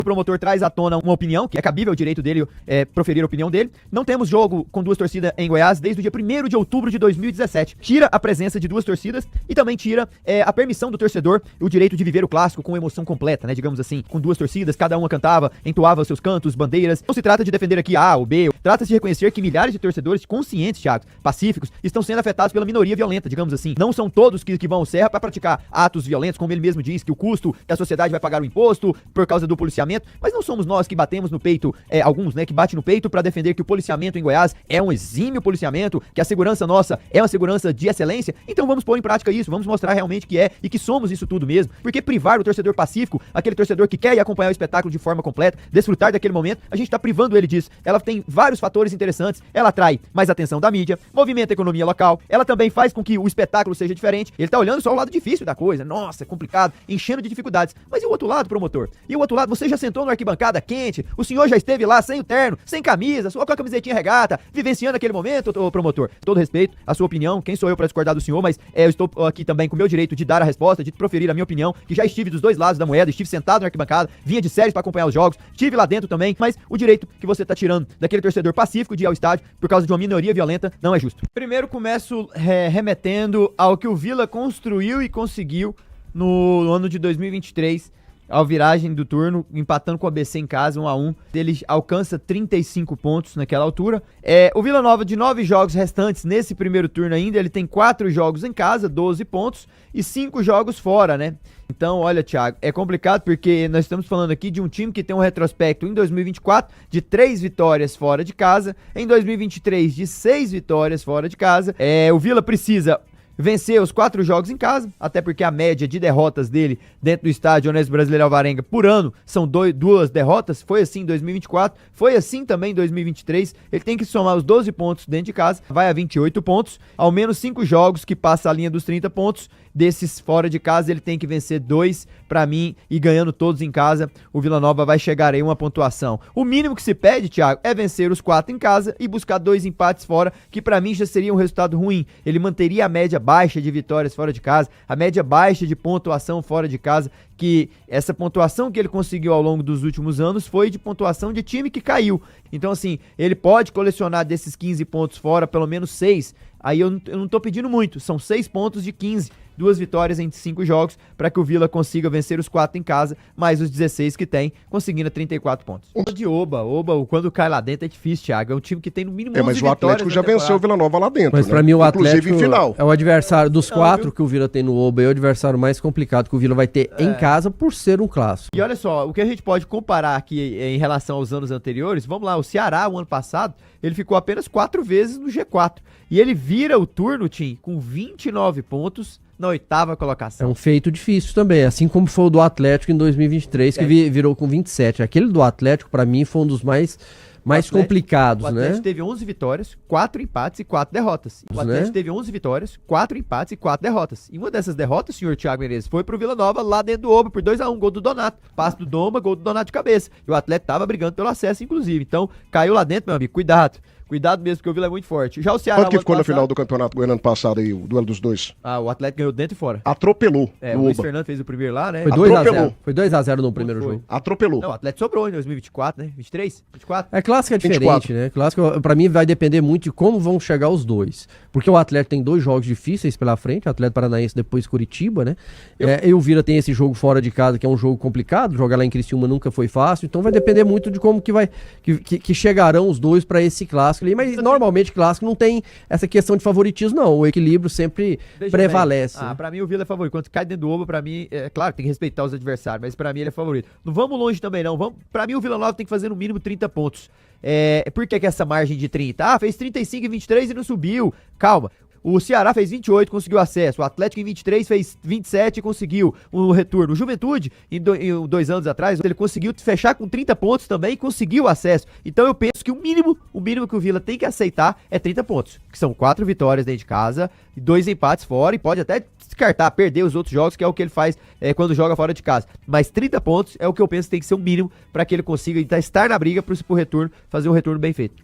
O promotor traz à tona uma opinião, que é cabível o direito dele proferir a opinião dele. Não temos jogo com duas torcidas em Goiás desde o dia 1º de outubro de 2017. Tira a presença de duas torcidas e também tira a permissão do torcedor, o direito de viver o clássico com emoção completa, né? Digamos assim, com duas torcidas, cada uma cantava, entoava seus cantos, bandeiras. Não se trata de defender aqui A ou B, trata-se de reconhecer que milhares de torcedores conscientes, Thiago, pacíficos, estão sendo afetados pela minoria violenta, digamos assim. Não são todos que vão ao Serra para praticar atos violentos, como ele mesmo diz, que o custo que a sociedade vai pagar o imposto por causa do policiamento, mas não somos nós que batemos no peito, alguns, né, que batem no peito para defender que o policiamento em Goiás é um exímio policiamento, que a segurança nossa é uma segurança de excelência. Então vamos pôr em prática isso, vamos mostrar realmente que é e que somos isso tudo mesmo. Porque privar o torcedor pacífico, aquele torcedor que quer ir acompanhar o espetáculo de forma completa, desfrutar daquele momento, a gente tá privando ele disso. Ela tem vários fatores interessantes, ela atrai mais atenção da mídia, movimenta a economia local, ela também faz com que o espetáculo seja diferente. Ele tá olhando só o lado difícil da coisa, nossa, é complicado, enchendo de dificuldades. Mas e o outro lado, promotor? E o outro lado, você já sentou na arquibancada quente, o senhor já esteve lá sem o terno, sem camisa, só com a camisetinha regata, vivenciando aquele momento, ô promotor. Todo respeito, a sua opinião, quem sou eu para discordar do senhor, mas eu estou aqui também com o meu direito de dar a resposta, de proferir a minha opinião, que já estive dos dois lados da moeda, estive sentado na arquibancada, vinha de séries para acompanhar os jogos, estive lá dentro também, mas o direito que você tá tirando daquele torcedor pacífico de ir ao estádio por causa de uma minoria violenta não é justo. Primeiro começo remetendo ao que o Vila construiu e conseguiu no ano de 2023, ao viragem do turno, empatando com o ABC em casa, 1-1. Ele alcança 35 pontos naquela altura. O Vila Nova, de 9 jogos restantes nesse primeiro turno ainda, ele tem 4 jogos em casa, 12 pontos, e 5 jogos fora, né? Então, olha, Thiago, é complicado porque nós estamos falando aqui de um time que tem um retrospecto em 2024 de 3 vitórias fora de casa, em 2023 de 6 vitórias fora de casa. O Vila precisa vencer os 4 jogos em casa, até porque a média de derrotas dele dentro do estádio Honesto Brasileiro Alvarenga por ano são 2 derrotas, foi assim em 2024, foi assim também em 2023, ele tem que somar os 12 pontos dentro de casa, vai a 28 pontos, ao menos 5 jogos que passa a linha dos 30 pontos, desses fora de casa ele tem que vencer 2 pra mim, e ganhando todos em casa, o Vila Nova vai chegar em uma pontuação. O mínimo que se pede, Thiago, é vencer os 4 em casa e buscar 2 empates fora, que pra mim já seria um resultado ruim, ele manteria a média baixa de vitórias fora de casa, a média baixa de pontuação fora de casa, que essa pontuação que ele conseguiu ao longo dos últimos anos foi de pontuação de time que caiu. Então assim, ele pode colecionar desses 15 pontos fora pelo menos 6, aí eu não tô pedindo muito, são 6 pontos de 15, 2 vitórias em 5 jogos, para que o Vila consiga vencer os 4 em casa, mais os 16 que tem, conseguindo 34 pontos. De Oba, quando cai lá dentro é difícil, Thiago, é um time que tem no mínimo 11 mas o Atlético já venceu o Vila Nova lá dentro, mas né? Pra mim o Inclusive Atlético em final. é o adversário dos 4 que o Vila tem no Oba, é o adversário mais complicado que o Vila vai ter em casa por ser um clássico. E olha só, o que a gente pode comparar aqui em relação aos anos anteriores, vamos lá, o Ceará, o ano passado, ele ficou apenas 4 vezes no G4, e ele vira o turno, Tim, com 29 pontos, na 8ª colocação. É um feito difícil também, assim como foi o do Atlético em 2023, que virou com 27. Aquele do Atlético, pra mim, foi um dos mais complicados, né? O Atlético teve 11 vitórias, 4 empates e 4 derrotas. O Atlético teve 11 vitórias, 4 empates e 4 derrotas. E uma dessas derrotas, senhor Thiago Menezes, foi pro Vila Nova, lá dentro do Oba, por 2-1, gol do Donato. Passe do Doma, gol do Donato de cabeça. E o Atlético tava brigando pelo acesso, inclusive. Então, caiu lá dentro, meu amigo, cuidado. Cuidado mesmo, porque o Vila é muito forte. Já o Ceará... Quanto que ficou na final do Campeonato Goiano ano passado aí, o duelo dos dois? O Atlético ganhou dentro e fora. Atropelou o Luiz Fernando fez o primeiro lá, né? Foi 2-0. Foi 2-0 no primeiro jogo. Atropelou. Não, o Atlético sobrou em 2024, né? 23? 24? Clássico é diferente, 24. Né? Clássico, pra mim, vai depender muito de como vão chegar os dois. Porque o Atlético tem 2 jogos difíceis pela frente, o Atlético Paranaense depois Curitiba, né? E o Vila tem esse jogo fora de casa, que é um jogo complicado, jogar lá em Criciúma nunca foi fácil, então vai depender muito de como que chegarão os dois pra esse clássico ali, mas normalmente clássico não tem essa questão de favoritismo, não. O equilíbrio sempre prevalece. Pra mim o Vila é favorito. Quando cai dentro do Oba, pra mim, claro, tem que respeitar os adversários, mas pra mim ele é favorito. Não vamos longe também, não. Pra mim o Vila Nova tem que fazer no mínimo 30 pontos. Por que essa margem de 30? Fez 35 e 23 e não subiu. Calma. O Ceará fez 28, conseguiu acesso. O Atlético em 23 fez 27 e conseguiu o retorno. O Juventude, em 2 anos atrás, ele conseguiu fechar com 30 pontos também e conseguiu acesso. Então eu penso que o mínimo que o Vila tem que aceitar é 30 pontos. Que são 4 vitórias dentro de casa, 2 empates fora, e pode até descartar, perder os outros jogos, que é o que ele faz quando joga fora de casa. Mas 30 pontos é o que eu penso que tem que ser o mínimo para que ele consiga estar na briga pro retorno, fazer um retorno bem feito.